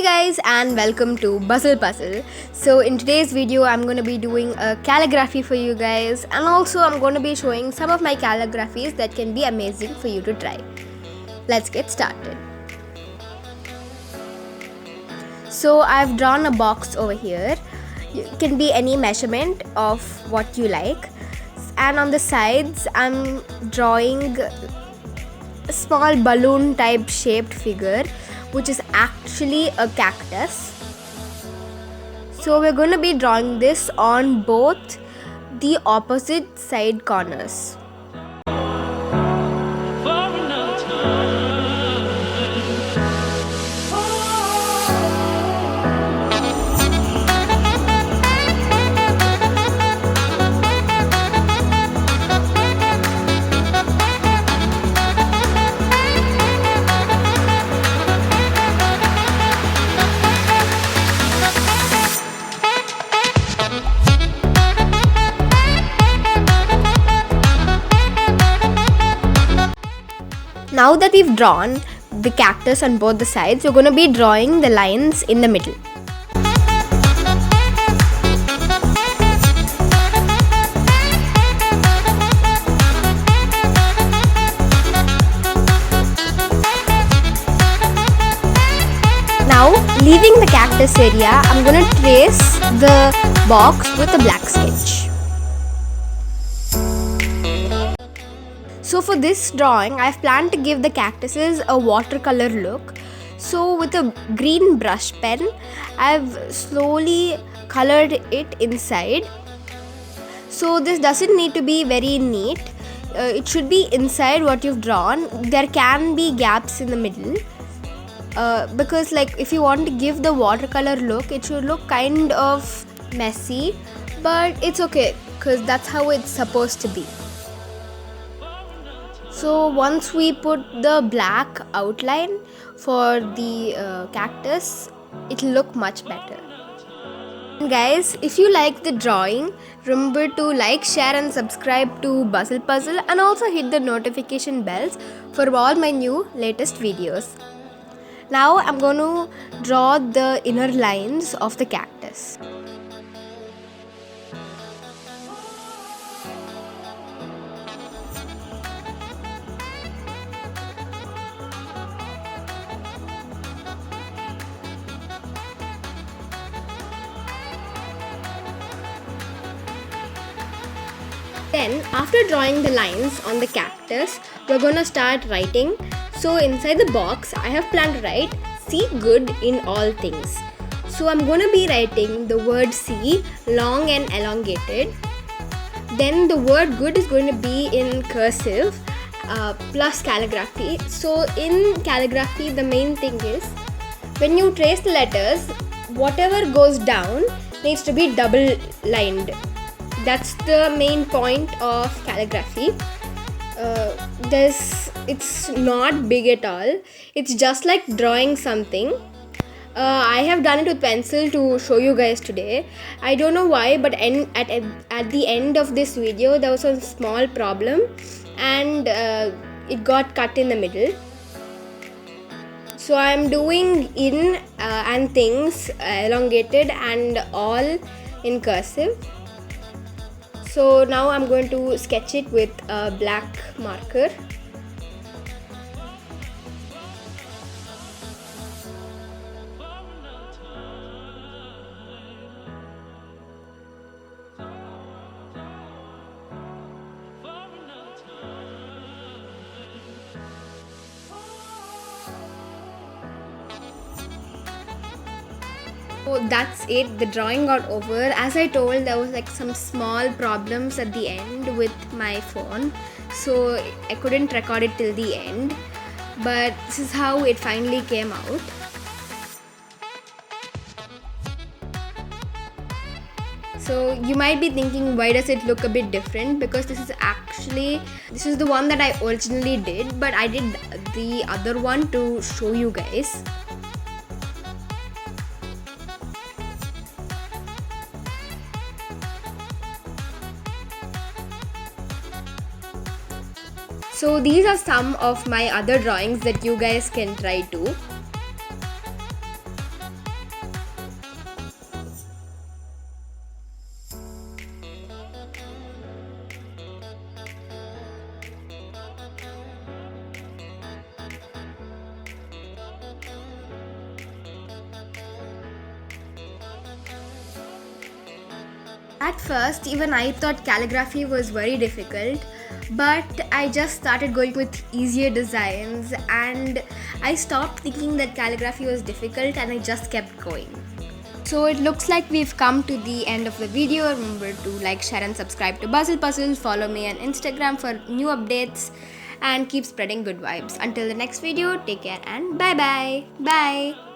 guys and welcome to Buzzle Puzzle. So in today's video I'm going to be doing a calligraphy for you guys, and also I'm going to be showing some of my calligraphies that can be amazing for you to try. Let's get started. So I've drawn a box over here. It can be any measurement of what you like, and on the sides I'm drawing a small balloon type shaped figure which is actually a cactus. So we're going to be drawing this on both the opposite side corners. Now that we've drawn the cactus on both the sides, we're going to be drawing the lines in the middle. Now, leaving the cactus area, I'm going to trace the box with a black sketch. So for this drawing, I've planned to give the cactuses a watercolor look. So with a green brush pen, I've slowly colored it inside. So this doesn't need to be very neat. It should be inside what you've drawn. There can be gaps in the middle. Because if you want to give the watercolor look, it should look kind of messy. But it's okay, because that's how it's supposed to be. So once we put the black outline for the cactus, it'll look much better. And guys, if you like the drawing, remember to like, share and subscribe to Buzzle Puzzle, and also hit the notification bells for all my new latest videos. Now I'm going to draw the inner lines of the cactus. Then, after drawing the lines on the cactus, we're going to start writing. So inside the box, I have planned to write "See good in all things." So I'm going to be writing the word "see" long and elongated. Then the word "good" is going to be in cursive plus calligraphy. So in calligraphy, the main thing is when you trace the letters, whatever goes down needs to be double lined. That's the main point of calligraphy. It's not big at all. It's just like drawing something. I have done it with pencil to show you guys today. I don't know why, but at the end of this video, there was a small problem and it got cut in the middle. So I'm doing in and things elongated and all in cursive. So now I'm going to sketch it with a black marker. So that's it, the drawing got over. As I told, there was some small problems at the end with my phone, so I couldn't record it till the end, but this is how it finally came out. So you might be thinking, why does it look a bit different? Because this is the one that I originally did, but I did the other one to show you guys. So these are some of my other drawings that you guys can try too. At first, even I thought calligraphy was very difficult, but I just started going with easier designs and I stopped thinking that calligraphy was difficult and I just kept going. So it looks like we've come to the end of the video. Remember to like, share and subscribe to Basil Puzzle. Follow me on Instagram for new updates and keep spreading good vibes. Until the next video, take care and bye bye. Bye.